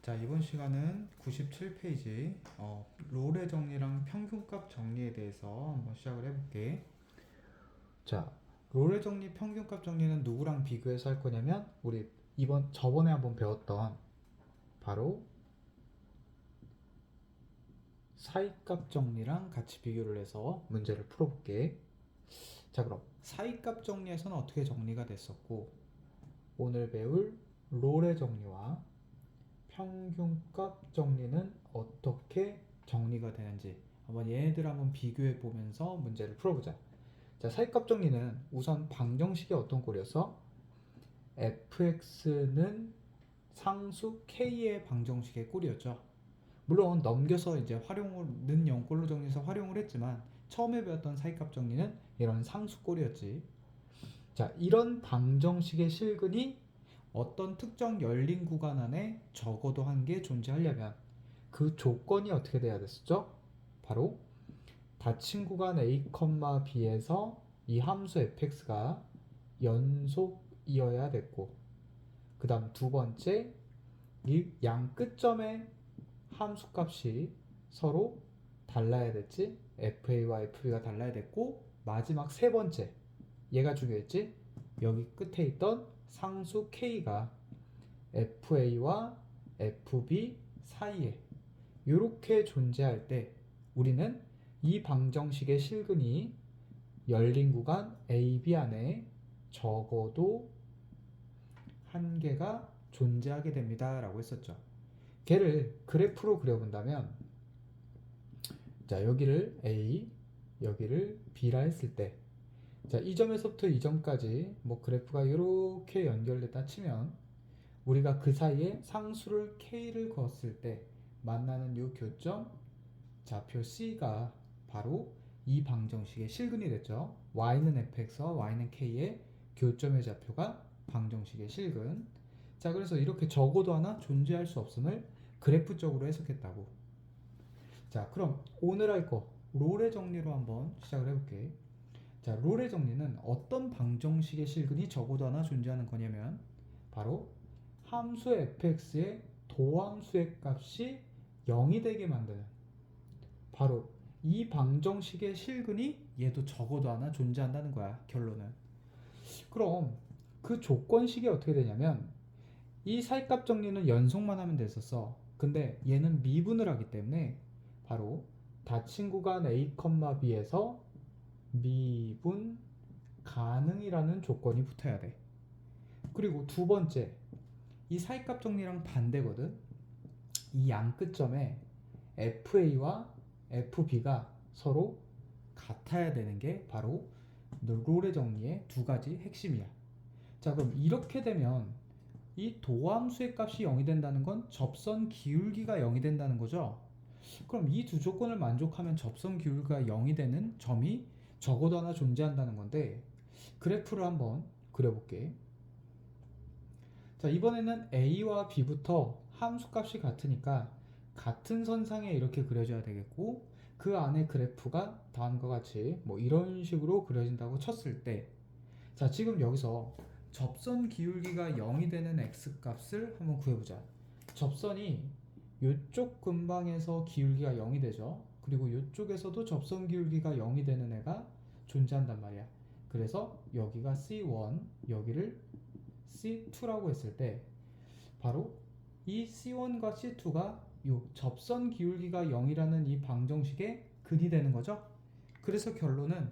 자, 이번 시간은 97페이지 롤의 정리랑 평균값 정리에 대해서 한번 시작을 해볼게. 자, 롤의 정리, 평균값 정리는 누구랑 비교해서 할 거냐면 우리 저번에 한번 배웠던 바로 사이값 정리랑 같이 비교를 해서 문제를 풀어볼게. 자, 그럼 사이값 정리에서는 어떻게 정리가 됐었고, 오늘 배울 롤의 정리와 평균값 정리는 어떻게 정리가 되는지 얘네들 한번 비교해 보면서 문제를 풀어보자. 자, 사이값 정리는 우선 방정식이 어떤 꼴이었어? fx는 상수 k의 방정식의 꼴이었죠. 물론 넘겨서 이제 활용을 는 0꼴로 정리해서 활용을 했지만 처음에 배웠던 사이값 정리는 이런 상수 꼴이었지. 자, 이런 방정식의 실근이 어떤 특정 열린 구간 안에 적어도 한 개 존재하려면 그 조건이 어떻게 돼야 됐었죠? 바로 닫힌 구간 A, B에서 이 함수 fx가 연속이어야 됐고, 그 다음 두 번째, 이 양 끝점의 함수 값이 서로 달라야 됐지. fa와 fb가 달라야 됐고, 마지막 세 번째, 얘가 중요했지. 여기 끝에 있던 상수 k가 fa와 fb 사이에 이렇게 존재할 때 우리는 이 방정식의 실근이 열린 구간 AB 안에 적어도 한 개가 존재하게 됩니다 라고 했었죠. 걔를 그래프로 그려본다면, 자, 여기를 A, 여기를 B라 했을 때, 자, 이 점에서부터 이 점까지 그래프가 이렇게 연결됐다 치면 우리가 그 사이에 상수를 K를 그었을 때 만나는 이 교점 좌표 C가 바로 이 방정식의 실근이 됐죠. Y는 fx와 Y는 k의 교점의 좌표가 방정식의 실근. 자, 그래서 이렇게 적어도 하나 존재할 수 없음을 그래프적으로 해석했다고. 자, 그럼 오늘 할 거 롤의 정리로 한번 시작을 해볼게. 자, 롤의 정리는 어떤 방정식의 실근이 적어도 하나 존재하는 거냐면 바로 함수 fx의 도함수의 값이 0이 되게 만드는, 바로 이 방정식의 실근이 얘도 적어도 하나 존재한다는 거야, 결론은. 그럼 그 조건식이 어떻게 되냐면 이 사이값 정리는 연속만 하면 됐었어. 근데 얘는 미분을 하기 때문에 바로 닫힌 구간 A, B에서 미분 가능이라는 조건이 붙어야 돼. 그리고 두 번째, 이 사이값 정리랑 반대거든. 이 양 끝점에 FA와 FB가 서로 같아야 되는 게 바로 롤의 정리의 두 가지 핵심이야. 자, 그럼 이렇게 되면 이 도함수의 값이 0이 된다는 건 접선 기울기가 0이 된다는 거죠. 그럼 이 두 조건을 만족하면 접선 기울기가 0이 되는 점이 적어도 하나 존재한다는 건데, 그래프를 한번 그려볼게. 자, 이번에는 A와 B부터 함수값이 같으니까 같은 선상에 이렇게 그려줘야 되겠고, 그 안에 그래프가 다음과 같이 이런 식으로 그려진다고 쳤을 때, 자, 지금 여기서 접선 기울기가 0이 되는 x값을 한번 구해보자. 접선이 이쪽 근방에서 기울기가 0이 되죠. 그리고 이쪽에서도 접선 기울기가 0이 되는 애가 존재한단 말이야. 그래서 여기가 C1, 여기를 C2라고 했을 때 바로 이 C1과 C2가 이 접선 기울기가 0이라는 이 방정식의 근이 되는 거죠. 그래서 결론은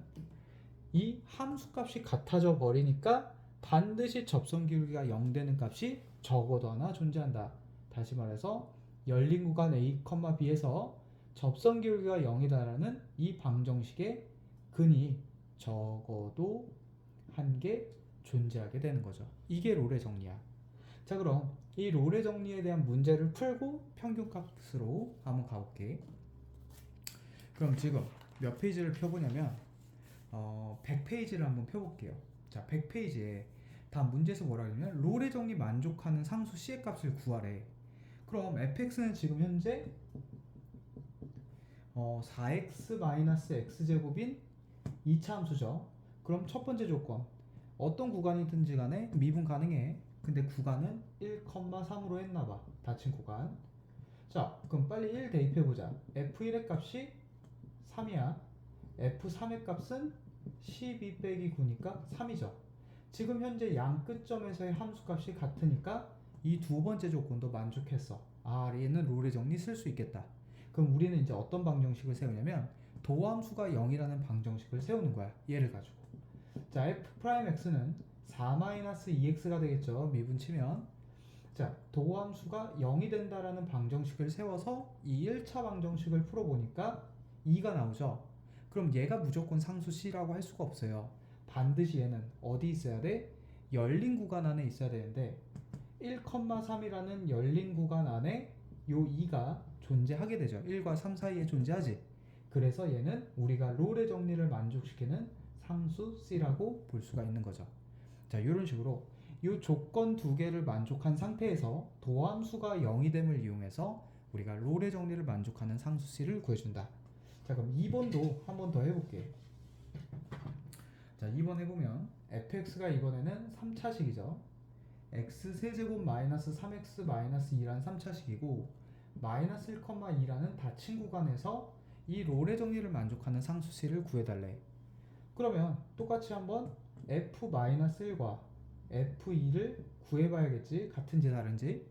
이 함수값이 같아져 버리니까 반드시 접선 기울기가 0 되는 값이 적어도 하나 존재한다. 다시 말해서 열린 구간 A, B에서 접선 기울기가 0이다라는 이 방정식의 근이 적어도 한 개 존재하게 되는 거죠. 이게 롤의 정리야. 자, 그럼 이 롤의 정리에 대한 문제를 풀고 평균값으로 한번 가볼게. 그럼 지금 몇 페이지를 펴보냐면 100페이지를 한번 펴볼게요. 자, 100페이지에 다음 문제에서 뭐라 하냐면 롤의 정리 만족하는 상수 C의 값을 구하래. 그럼 fx는 지금 현재 4x-x제곱인 2차 함수죠. 그럼 첫 번째 조건, 어떤 구간이든지 간에 미분 가능해. 근데 구간은 1,3으로 했나봐. 닫힌 구간. 자, 그럼 빨리 1 대입해보자. F1의 값이 3이야. F3의 값은 12 빼기 9니까 3이죠. 지금 현재 양 끝점에서의 함수값이 같으니까 이 두 번째 조건도 만족했어. 아, 얘는 롤의 정리 쓸 수 있겠다. 그럼 우리는 이제 어떤 방정식을 세우냐면 도함수가 0이라는 방정식을 세우는 거야. 얘를 가지고. 자, f'x는 4-2x가 되겠죠. 미분치면. 자, 도함수가 0이 된다라는 방정식을 세워서 이 1차 방정식을 풀어보니까 2가 나오죠. 그럼 얘가 무조건 상수 C라고 할 수가 없어요. 반드시 얘는 어디 있어야 돼? 열린 구간 안에 있어야 되는데 1,3이라는 열린 구간 안에 요 2가 존재하게 되죠. 1과 3 사이에 존재하지. 그래서 얘는 우리가 롤의 정리를 만족시키는 상수 C라고 볼 수가 있는 거죠. 자, 이런 식으로 이 조건 두 개를 만족한 상태에서 도함수가 0이 됨을 이용해서 우리가 롤의 정리를 만족하는 상수 C를 구해준다. 자, 그럼 2번도 한 번 더 해볼게. 자, 2번 해보면 fx가 이번에는 3차식이죠. x세제곱 마이너스 3x 마이너스 2란 3차식이고 마이너스 1,2라는 닫힌 구간에서 이 롤의 정리를 만족하는 상수 C를 구해달래. 그러면 똑같이 한번 f-1과 f2를 구해봐야겠지. 같은지 다른지.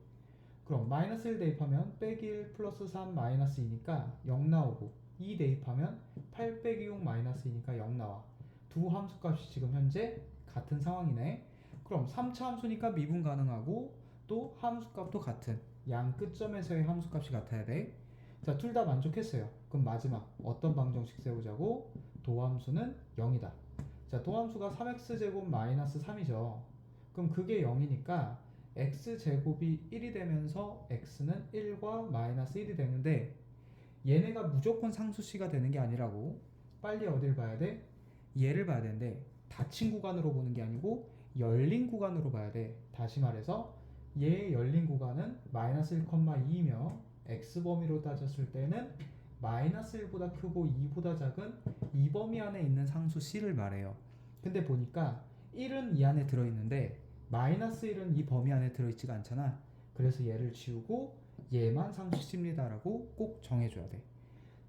그럼 마이너스 1 대입하면 빼기 1 플러스 3 마이너스 2니까 0 나오고 2 대입하면 8 빼기 6 마이너스 2니까 0 나와. 두 함수값이 지금 현재 같은 상황이네. 그럼 3차 함수니까 미분 가능하고 또 함수값도 같은 양 끝점에서의 함수값이 같아야 돼. 자, 둘 다 만족했어요. 그럼 마지막 어떤 방정식 세우자고? 도함수는 0이다. 자, 도함수가 3x제곱 마이너스 3이죠. 그럼 그게 0이니까 x제곱이 1이 되면서 x는 1과 마이너스 1이 되는데 얘네가 무조건 상수C가 되는 게 아니라고. 빨리 어딜 봐야 돼? 얘를 봐야 되는데 닫힌 구간으로 보는 게 아니고 열린 구간으로 봐야 돼. 다시 말해서 얘의 열린 구간은 마이너스 1,2이며 x범위로 따졌을 때는 마이너스 1보다 크고 2보다 작은 이 범위 안에 있는 상수 C를 말해요. 근데 보니까 1은 이 안에 들어있는데 마이너스 1은 이 범위 안에 들어있지가 않잖아. 그래서 얘를 지우고 얘만 상수 C입니다 라고 꼭 정해줘야 돼.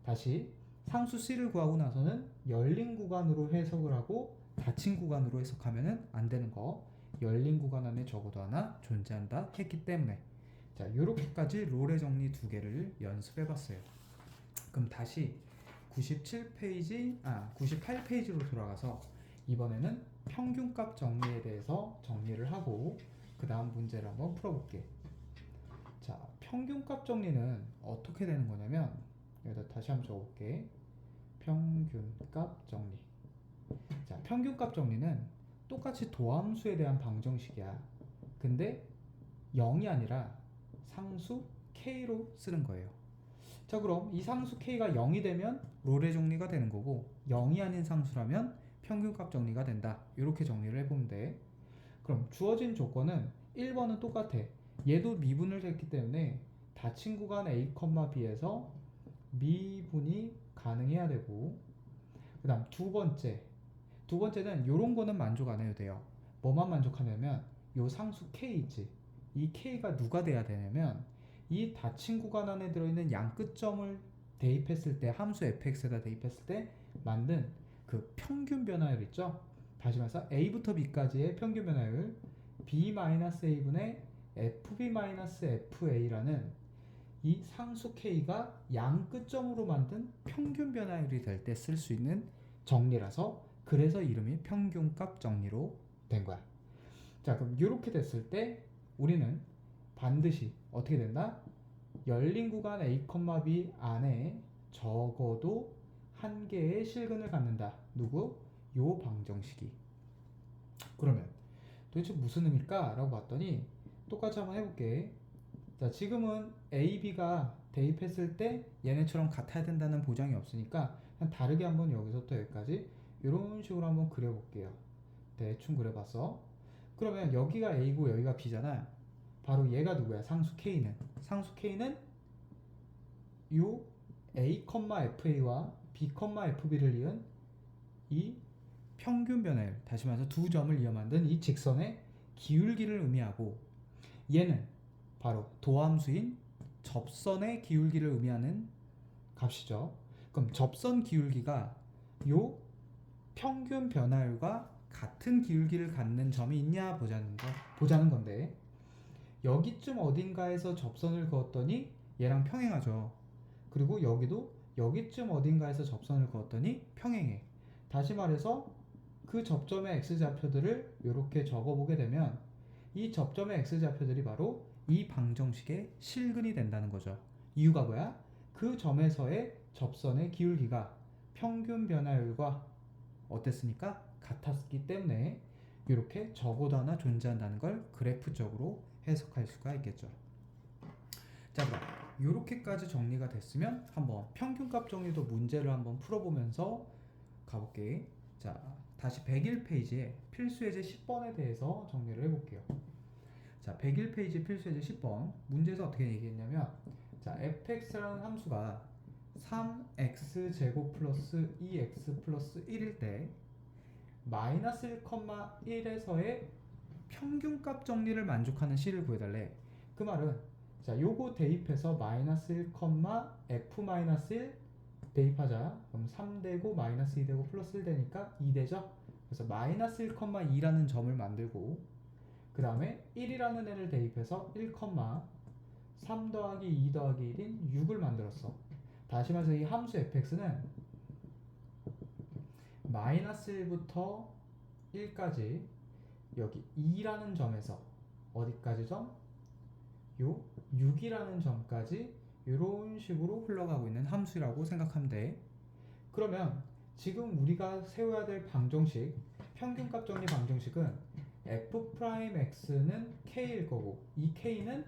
다시 상수 C를 구하고 나서는 열린 구간으로 해석을 하고 닫힌 구간으로 해석하면은 안 되는 거. 열린 구간 안에 적어도 하나 존재한다 했기 때문에. 자, 요렇게까지 롤의 정리 두 개를 연습해 봤어요. 그럼 다시 98페이지로 돌아가서 이번에는 평균값 정리에 대해서 정리를 하고 그 다음 문제를 한번 풀어볼게. 자, 평균값 정리는 어떻게 되는 거냐면 여기다 다시 한번 적어볼게. 평균값 정리. 자, 평균값 정리는 똑같이 도함수에 대한 방정식이야. 근데 0이 아니라 상수 K로 쓰는 거예요. 자, 그럼 이 상수 K가 0이 되면 롤의 정리가 되는 거고 0이 아닌 상수라면 평균값 정리가 된다. 이렇게 정리를 해보면 돼. 그럼 주어진 조건은 1번은 똑같아. 얘도 미분을 했기 때문에 닫힌 구간 A, B에서 미분이 가능해야 되고 그 다음 두 번째는 요런 거는 만족 안 해도 돼요. 뭐만 만족하냐면 요 상수 K 있지. 이 K가 누가 돼야 되냐면 이 닫힌 구간 안에 들어있는 양 끝점을 대입했을 때 함수 fx에다 대입했을 때 만든 그 평균 변화율 있죠. 다시 말해서 a부터 b까지의 평균 변화율 b-a분의 fb-fa라는 이 상수 k가 양 끝점으로 만든 평균 변화율이 될 때 쓸 수 있는 정리라서 그래서 이름이 평균값 정리로 된 거야. 자, 그럼 이렇게 됐을 때 우리는 반드시 어떻게 된다? 열린 구간 A, B 안에 적어도 한 개의 실근을 갖는다. 누구? 요 방정식이. 그러면 도대체 무슨 의미일까? 라고 봤더니 똑같이 한번 해볼게. 자, 지금은 A, B가 대입했을 때 얘네처럼 같아야 된다는 보장이 없으니까 그냥 다르게 한번 여기서부터 여기까지 이런 식으로 한번 그려볼게요. 대충 그려봤어. 그러면 여기가 A고 여기가 B잖아. 바로 얘가 누구야? 상수 K는 요 A, FA와 B, FB를 이은 이 평균 변화율, 다시 말해서 두 점을 이어 만든 이 직선의 기울기를 의미하고 얘는 바로 도함수인 접선의 기울기를 의미하는 값이죠. 그럼 접선 기울기가 요 평균 변화율과 같은 기울기를 갖는 점이 있냐 보자는 건데, 여기쯤 어딘가에서 접선을 그었더니 얘랑 평행하죠. 그리고 여기도 여기쯤 어딘가에서 접선을 그었더니 평행해. 다시 말해서 그 접점의 x좌표들을 이렇게 적어보게 되면 이 접점의 x좌표들이 바로 이 방정식의 실근이 된다는 거죠. 이유가 뭐야? 그 점에서의 접선의 기울기가 평균 변화율과 어땠습니까? 같았기 때문에 이렇게 적어도 하나 존재한다는 걸 그래프적으로 해석할 수가 있겠죠. 자, 그럼 이렇게까지 정리가 됐으면 한번 평균값 정리도 문제를 한번 풀어보면서 가볼게. 자, 다시 101페이지에 필수예제 10번에 대해서 정리를 해볼게요. 자, 101페이지 필수예제 10번 문제에서 어떻게 얘기했냐면, 자, fx라는 함수가 3x제곱 플러스 2x 플러스 1일 때 마이너스 1,1에서의 평균값 정리를 만족하는 c를 구해달래. 그 말은, 자, 요거 대입해서 마이너스 1, f 마이너스 1 대입하자. 그럼 3되고 마이너스 2되고 플러스 1 되니까 2되죠. 그래서 마이너스 1,2라는 점을 만들고, 그 다음에 1이라는 애를 대입해서 1, 3 더하기 2 더하기 1인 6을 만들었어. 다시 말해서 이 함수 fx는 마이너스 1부터 1까지 여기 2라는 점에서 어디까지 점? 요 6이라는 점까지 이런 식으로 흘러가고 있는 함수라고 생각하면 돼. 그러면 지금 우리가 세워야 될 방정식, 평균값 정리 방정식은 f'x는 k일 거고, 이 k는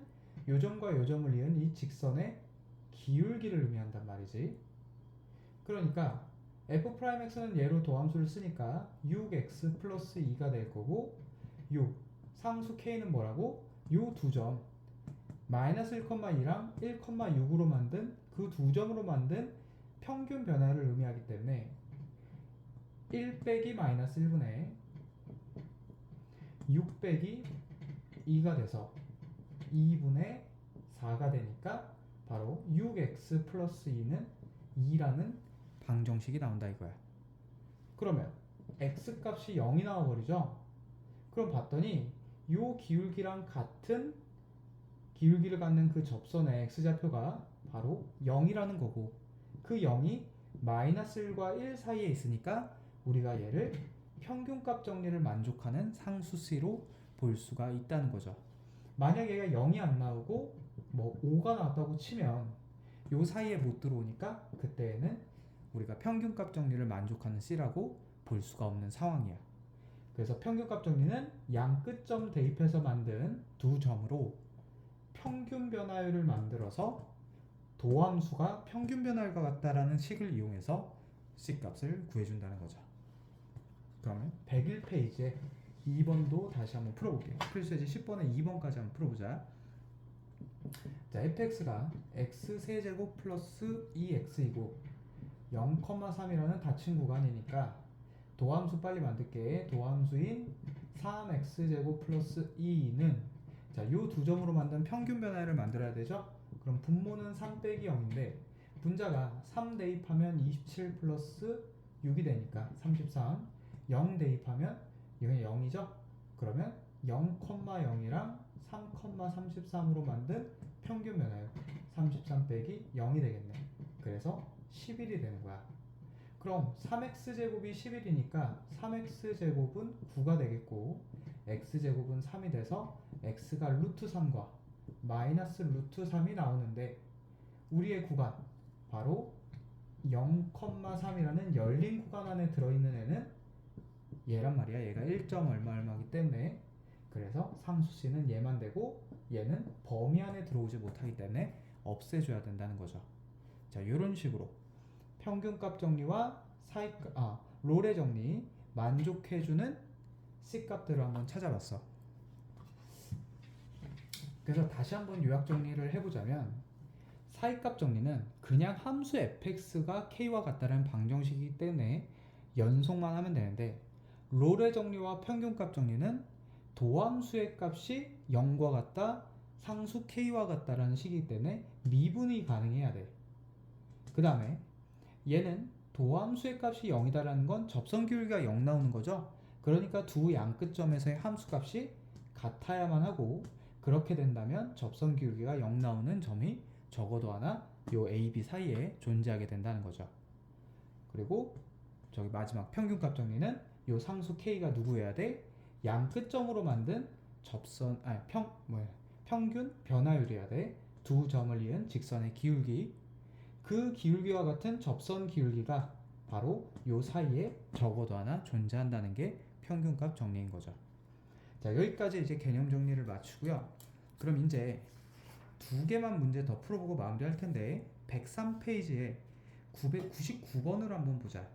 요점과 요점을 이은 이 직선의 기울기를 의미한단 말이지. 그러니까 f'x는 얘로 도함수를 쓰니까 6x 플러스 2가 될 거고, 요 상수 k는 뭐라고? 요 두 점 마이너스 1,2랑 1,6으로 만든 그 두 점으로 만든 평균 변화를 의미하기 때문에 1 빼기 마이너스 1분의 6 빼기 2가 돼서 2분의 4가 되니까 바로 6x 플러스 2는 2라는 방정식이 나온다 이거야. 그러면 x 값이 0이 나와버리죠. 그럼 봤더니 요 기울기랑 같은 기울기를 갖는 그 접선의 x좌표가 바로 0이라는 거고, 그 0이 마이너스 1과 1 사이에 있으니까 우리가 얘를 평균값 정리를 만족하는 상수 C로 볼 수가 있다는 거죠. 만약 얘가 0이 안 나오고 뭐 5가 나왔다고 치면 요 사이에 못 들어오니까 그때는 우리가 평균값 정리를 만족하는 C라고 볼 수가 없는 상황이야. 그래서 평균값 정리는 양 끝점 대입해서 만든 두 점으로 평균 변화율을 만들어서 도함수가 평균 변화율과 같다라는 식을 이용해서 C값을 구해준다는 거죠. 그러면 101페이지에 2번도 다시 한번 풀어볼게요. 필수예제 10번에 2번까지 한번 풀어보자. 자, fx가 x세제곱 플러스 2x이고 0,3이라는 닫힌 구간이니까 도함수 빨리 만들게. 도함수인 3x제곱 플러스 2는, 자, 요 두 점으로 만든 평균 변화를 만들어야 되죠. 그럼 분모는 3 빼기 0인데 분자가 3 대입하면 27 플러스 6이 되니까 33, 0 대입하면 이건 0이죠. 그러면 0,0이랑 3,33으로 만든 평균 변화율 33 빼기 0이 되겠네. 그래서 11이 되는 거야. 그럼 3x제곱이 11이니까 3x제곱은 9가 되겠고, x제곱은 3이 돼서 x가 루트 3과 마이너스 루트 3이 나오는데, 우리의 구간 바로 0,3이라는 열린 구간 안에 들어있는 애는 얘란 말이야. 얘가 1점 얼마이기 때문에, 그래서 상수 C는 얘만 되고 얘는 범위 안에 들어오지 못하기 때문에 없애줘야 된다는 거죠. 자, 이런 식으로 평균값 정리와 롤의 정리 만족해주는 C값들을 한번 찾아봤어. 그래서 다시 한번 요약 정리를 해보자면, 사이값 정리는 그냥 함수 fx가 k와 같다는 방정식이기 때문에 연속만 하면 되는데, 롤의 정리와 평균값 정리는 도함수의 값이 0과 같다, 상수 k와 같다라는 식이기 때문에 미분이 가능해야 돼. 그 다음에 얘는 도함수의 값이 0이다라는 건 접선 기울기가 0 나오는 거죠. 그러니까 두 양끝점에서의 함수 값이 같아야만 하고, 그렇게 된다면 접선 기울기가 0 나오는 점이 적어도 하나 요 A, B 사이에 존재하게 된다는 거죠. 그리고 저기 마지막 평균값 정리는 요 상수 K가 누구여야 돼? 양끝점으로 만든 접선, 평균 변화율이어야 돼. 두 점을 이은 직선의 기울기. 그 기울기와 같은 접선 기울기가 바로 요 사이에 적어도 하나 존재한다는 게 평균값 정리인 거죠. 자, 여기까지 이제 개념 정리를 마치고요. 그럼 이제 두 개만 문제 더 풀어보고 마무리할 텐데, 103페이지에 999번을 한번 보자.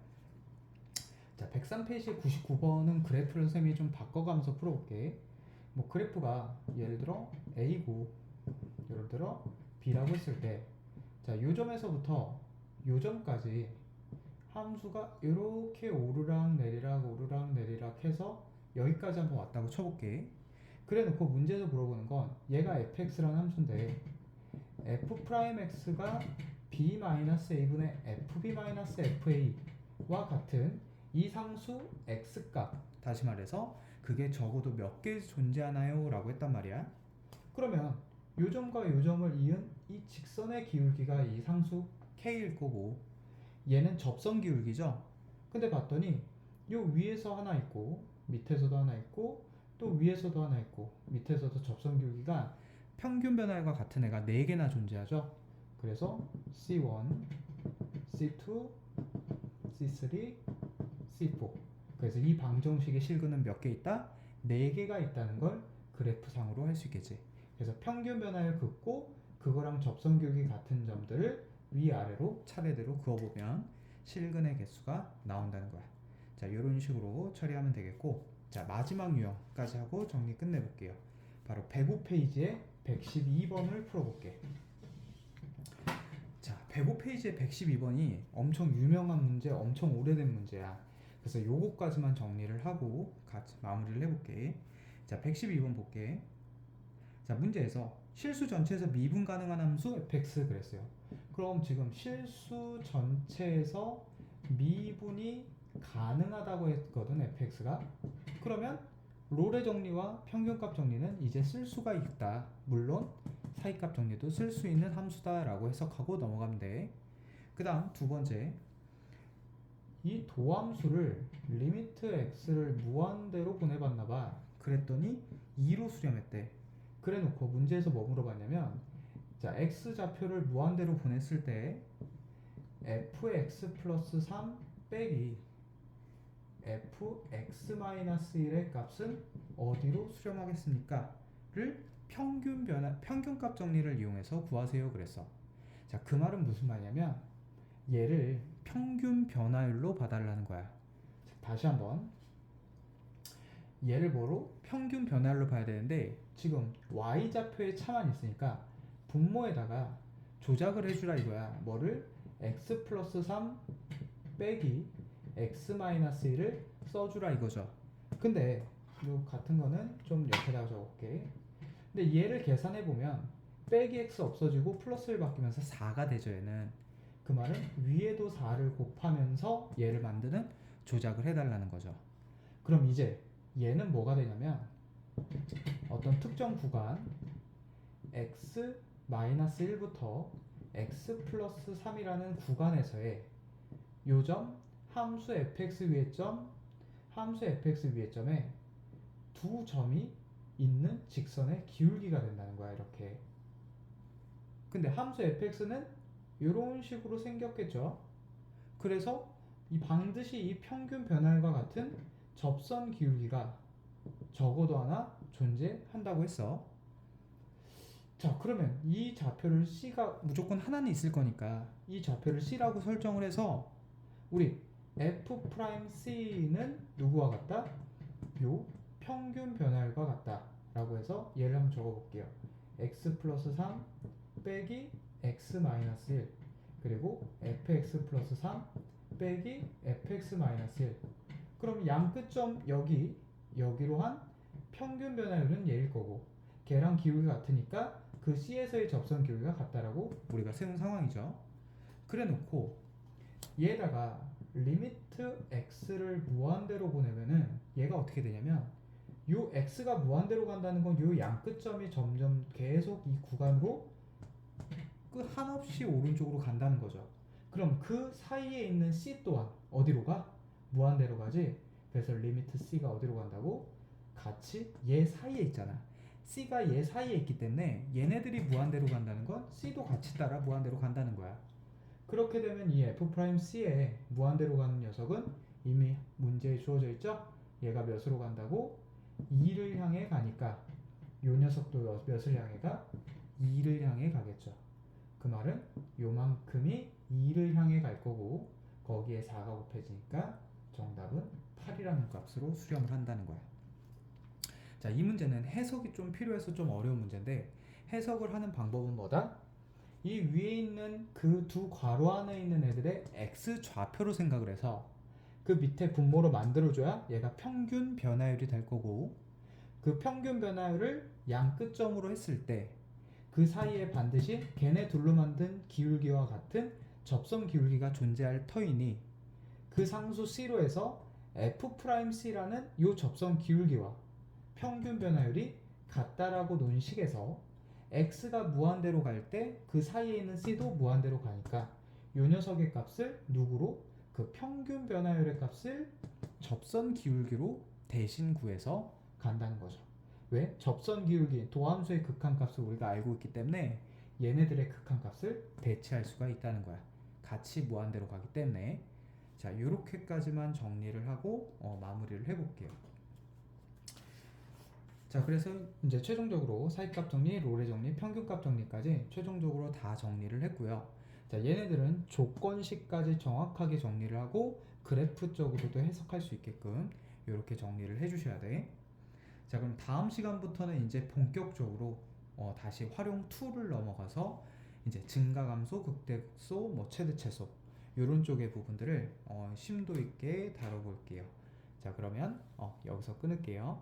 자, 103페이지에 99번은 그래프를 쌤이 좀 바꿔가면서 풀어볼게. 뭐 그래프가 예를 들어 A고 예를 들어 B라고 했을 때, 자, 요 점에서부터 요 점까지 함수가 이렇게 오르락 내리락 해서 여기까지 한번 왔다고 쳐볼게. 그래 놓고 문제에서 물어보는 건 얘가 fx라는 함수인데 f'x가 b-a분의 fb-fa와 같은 이 상수 x값, 다시 말해서 그게 적어도 몇 개 존재하나요? 라고 했단 말이야. 그러면 요 점과 요 점을 이은 이 직선의 기울기가 이 상수 k일 거고, 얘는 접선 기울기죠. 근데 봤더니 요 위에서 하나 있고 밑에서도 하나 있고 또 위에서도 하나 있고 밑에서도 접선 기울기가 평균 변화율과 같은 애가 4개나 존재하죠. 그래서 C1, C2, C3, C4. 그래서 이 방정식의 실근은 몇 개 있다? 4개가 있다는 걸 그래프상으로 할 수 있겠지. 그래서 평균 변화율 긋고 그거랑 접선 기울기 같은 점들을 위아래로 차례대로 그어보면 실근의 개수가 나온다는 거야. 자, 이런 식으로 처리하면 되겠고, 자, 마지막 유형까지 하고 정리 끝내볼게요. 바로 105페이지에 112번을 풀어볼게. 자, 105페이지에 112번이 엄청 유명한 문제, 엄청 오래된 문제야. 그래서 요거까지만 정리를 하고 같이 마무리를 해볼게. 자, 112번 볼게. 자, 문제에서 실수 전체에서 미분 가능한 함수 fx 그랬어요. 그럼 지금 실수 전체에서 미분이 가능하다고 했거든, fx가. 그러면 롤의 정리와 평균값 정리는 이제 쓸 수가 있다. 물론 사이값 정리도 쓸 수 있는 함수다 라고 해석하고 넘어가면 돼. 그 다음 두 번째, 이 도함수를 리미트 x를 무한대로 보내봤나봐. 그랬더니 2로 수렴했대. 그래 놓고 문제에서 뭐 물어봤냐면, 자, x좌표를 무한대로 보냈을 때 fx 플러스 3 빼기 fx-1의 값은 어디로 수렴하겠습니까? 를 평균값 정리를 이용해서 구하세요 그랬어. 자, 그 말은 무슨 말이냐면 얘를 평균 변화율로 봐달라는 거야. 자, 다시 한번 얘를 뭐로? 평균 변화율로 봐야 되는데, 지금 y좌표에 차만 있으니까 분모에다가 조작을 해주라 이거야. 뭐를? x 플러스 3 빼기 x-1을 써주라 이거죠. 근데 요 같은 거는 좀 옆에다가 적을게. 근데 얘를 계산해보면 빼기 x 없어지고 플러스 1 바뀌면서 4가 되죠. 얘는. 그 말은 위에도 4를 곱하면서 얘를 만드는 조작을 해달라는 거죠. 그럼 이제 얘는 뭐가 되냐면 어떤 특정 구간 x-1부터 x 플러스 3이라는 구간에서의 요점 함수 fx 위의 점, 함수 fx 위의 점에 두 점이 있는 직선의 기울기가 된다는 거야, 이렇게. 근데 함수 fx는 이런 식으로 생겼겠죠. 그래서 이 반드시 이 평균 변화율과 같은 접선 기울기가 적어도 하나 존재한다고 했어. 자, 그러면 이 좌표를 C가 무조건 하나는 있을 거니까 이 좌표를 C라고 설정을 해서 우리 F'C는 누구와 같다? 요 평균 변화율과 같다 라고 해서 얘를 한번 적어볼게요. x 플러스 3 빼기 x 마이너스 1 그리고 fx 플러스 3 빼기 fx 마이너스 1. 그럼 양 끝점 여기로 한 평균 변화율은 얘일 거고 걔랑 기울기 같으니까 그 C에서의 접선 기울기가 같다라고 우리가 세운 상황이죠. 그래 놓고 얘에다가 리미트 x를 무한대로 보내면은 얘가 어떻게 되냐면 요 x가 무한대로 간다는 건 요 양끝점이 점점 계속 이 구간으로 끝 한없이 오른쪽으로 간다는 거죠. 그럼 그 사이에 있는 c 또한 어디로 가? 무한대로 가지. 그래서 리미트 c가 어디로 간다고? 같이 얘 사이에 있잖아. c가 얘 사이에 있기 때문에 얘네들이 무한대로 간다는 건 c도 같이 따라 무한대로 간다는 거야. 그렇게 되면 이 f'C에 무한대로 가는 녀석은 이미 문제에 주어져 있죠? 얘가 몇으로 간다고? 2를 향해 가니까 요 녀석도 몇을 향해 가? 2를 향해 가겠죠. 그 말은 요만큼이 2를 향해 갈 거고 거기에 4가 곱해지니까 정답은 8이라는 값으로 수렴을 한다는 거야. 자, 이 문제는 해석이 좀 필요해서 좀 어려운 문제인데 해석을 하는 방법은 뭐다? 이 위에 있는 그 두 괄호 안에 있는 애들의 x 좌표로 생각을 해서 그 밑에 분모로 만들어줘야 얘가 평균 변화율이 될 거고 그 평균 변화율을 양 끝점으로 했을 때 그 사이에 반드시 걔네 둘로 만든 기울기와 같은 접선 기울기가 존재할 터이니 그 상수 C로 해서 F'C라는 이 접선 기울기와 평균 변화율이 같다라고 논 식에서 x가 무한대로 갈 때 그 사이에 있는 c도 무한대로 가니까 이 녀석의 값을 누구로? 그 평균 변화율의 값을 접선 기울기로 대신 구해서 간다는 거죠. 왜? 접선 기울기, 도함수의 극한값을 우리가 알고 있기 때문에 얘네들의 극한값을 대체할 수가 있다는 거야. 같이 무한대로 가기 때문에. 자, 이렇게까지만 정리를 하고 마무리를 해볼게요. 자, 그래서 이제 최종적으로 사이값 정리, 롤의 정리, 평균값 정리까지 최종적으로 다 정리를 했고요. 자, 얘네들은 조건식까지 정확하게 정리를 하고 그래프적으로도 해석할 수 있게끔 이렇게 정리를 해주셔야 돼. 자, 그럼 다음 시간부터는 이제 본격적으로 다시 활용 2를 넘어가서 이제 증가감소, 극대소, 뭐 최대최소 이런 쪽의 부분들을 심도 있게 다뤄볼게요. 자, 그러면 여기서 끊을게요.